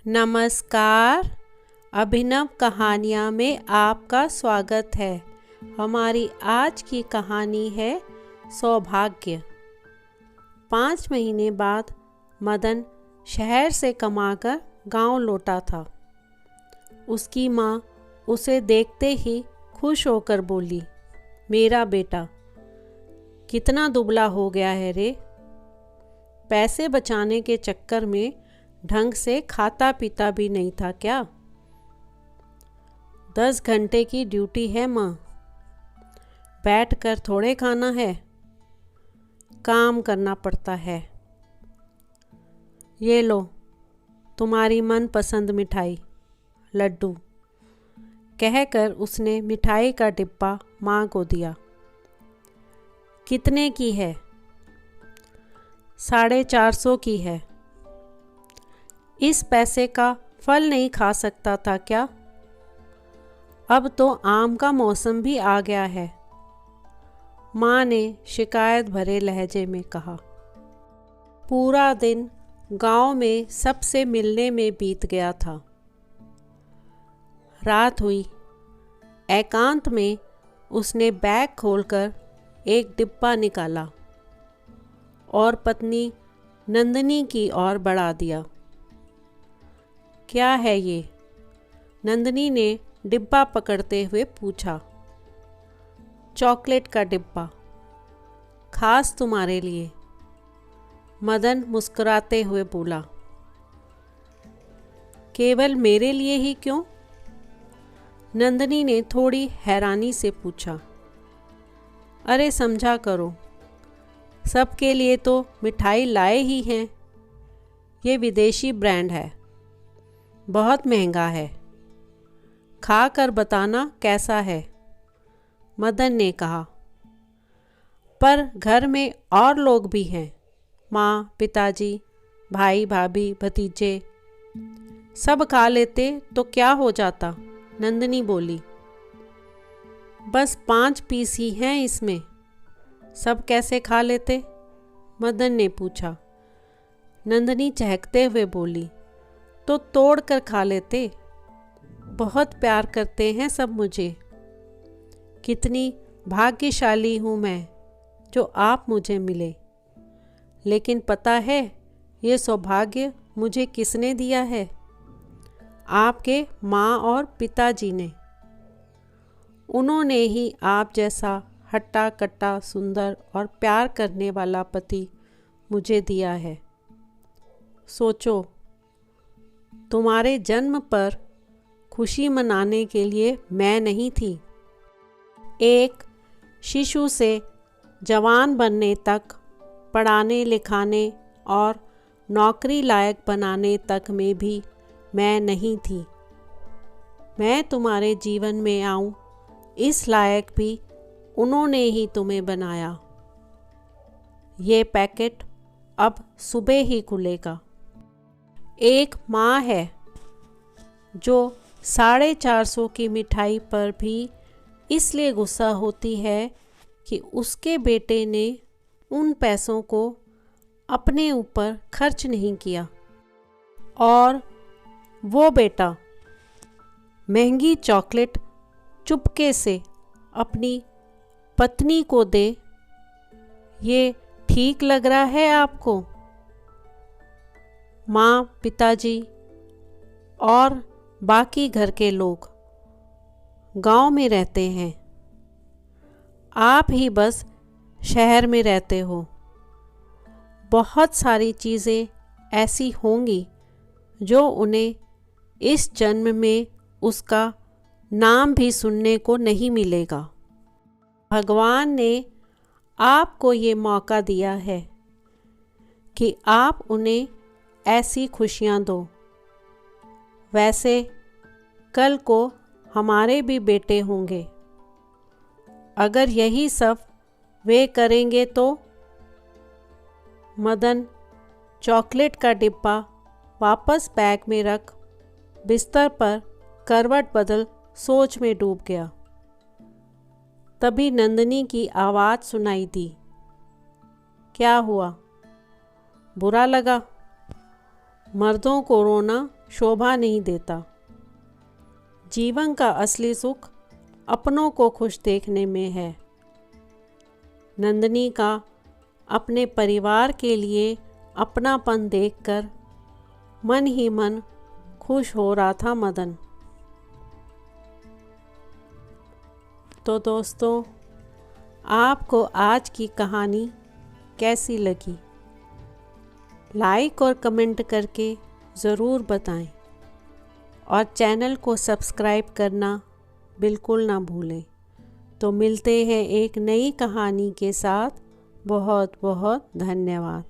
नमस्कार। अभिनव कहानियाँ में आपका स्वागत है। हमारी आज की कहानी है सौभाग्य। 5 महीने बाद मदन शहर से कमाकर गांव लौटा था। उसकी माँ उसे देखते ही खुश होकर बोली, मेरा बेटा कितना दुबला हो गया है रे। पैसे बचाने के चक्कर में ढंग से खाता पीता भी नहीं था क्या? 10 घंटे की ड्यूटी है माँ, बैठ कर थोड़े खाना है, काम करना पड़ता है। ये लो तुम्हारी मनपसंद मिठाई, लड्डू, कहकर उसने मिठाई का डिब्बा माँ को दिया। कितने की है? 450 की है। इस पैसे का फल नहीं खा सकता था क्या? अब तो आम का मौसम भी आ गया है, माँ ने शिकायत भरे लहजे में कहा। पूरा दिन गांव में सबसे मिलने में बीत गया था। रात हुई। एकांत में उसने बैग खोलकर एक डिब्बा निकाला और पत्नी नंदिनी की ओर बढ़ा दिया। क्या है ये? नंदिनी ने डिब्बा पकड़ते हुए पूछा। चॉकलेट का डिब्बा, खास तुम्हारे लिए, मदन मुस्कुराते हुए बोला। केवल मेरे लिए ही क्यों? नंदिनी ने थोड़ी हैरानी से पूछा। अरे समझा करो, सबके लिए तो मिठाई लाए ही हैं। ये विदेशी ब्रांड है, बहुत महंगा है। खा कर बताना कैसा है, मदन ने कहा। पर घर में और लोग भी हैं, माँ, पिताजी, भाई, भाभी, भतीजे, सब खा लेते तो क्या हो जाता? नंदिनी बोली। बस 5 पीस ही हैं इसमें, सब कैसे खा लेते? मदन ने पूछा। नंदिनी चहकते हुए बोली, तो तोड़ कर खा लेते। बहुत प्यार करते हैं सब मुझे। कितनी भाग्यशाली हूँ मैं जो आप मुझे मिले। लेकिन पता है ये सौभाग्य मुझे किसने दिया है? आपके माँ और पिताजी ने। उन्होंने ही आप जैसा हट्टा कट्टा, सुंदर और प्यार करने वाला पति मुझे दिया है। सोचो, तुम्हारे जन्म पर खुशी मनाने के लिए मैं नहीं थी। एक शिशु से जवान बनने तक, पढ़ाने लिखाने और नौकरी लायक बनाने तक में भी मैं नहीं थी। मैं तुम्हारे जीवन में आऊं इस लायक भी उन्होंने ही तुम्हें बनाया। ये पैकेट अब सुबह ही खुलेगा। एक माँ है जो 450 की मिठाई पर भी इसलिए गुस्सा होती है कि उसके बेटे ने उन पैसों को अपने ऊपर खर्च नहीं किया, और वो बेटा महंगी चॉकलेट चुपके से अपनी पत्नी को दे। ये ठीक लग रहा है आपको? माँ, पिताजी और बाकी घर के लोग गांव में रहते हैं, आप ही बस शहर में रहते हो। बहुत सारी चीज़ें ऐसी होंगी जो उन्हें इस जन्म में उसका नाम भी सुनने को नहीं मिलेगा। भगवान ने आपको ये मौका दिया है कि आप उन्हें ऐसी खुशियाँ दो। वैसे कल को हमारे भी बेटे होंगे। अगर यही सब वे करेंगे तो? मदन चॉकलेट का डिब्बा वापस बैग में रख बिस्तर पर करवट बदल सोच में डूब गया। तभी नंदिनी की आवाज़ सुनाई दी। क्या हुआ? बुरा लगा? मर्दों को रोना शोभा नहीं देता। जीवन का असली सुख अपनों को खुश देखने में है। नंदिनी का अपने परिवार के लिए अपनापन देखकर मन ही मन खुश हो रहा था मदन। तो दोस्तों, आपको आज की कहानी कैसी लगी? लाइक और कमेंट करके ज़रूर बताएं और चैनल को सब्सक्राइब करना बिल्कुल ना भूलें। तो मिलते हैं एक नई कहानी के साथ। बहुत बहुत धन्यवाद।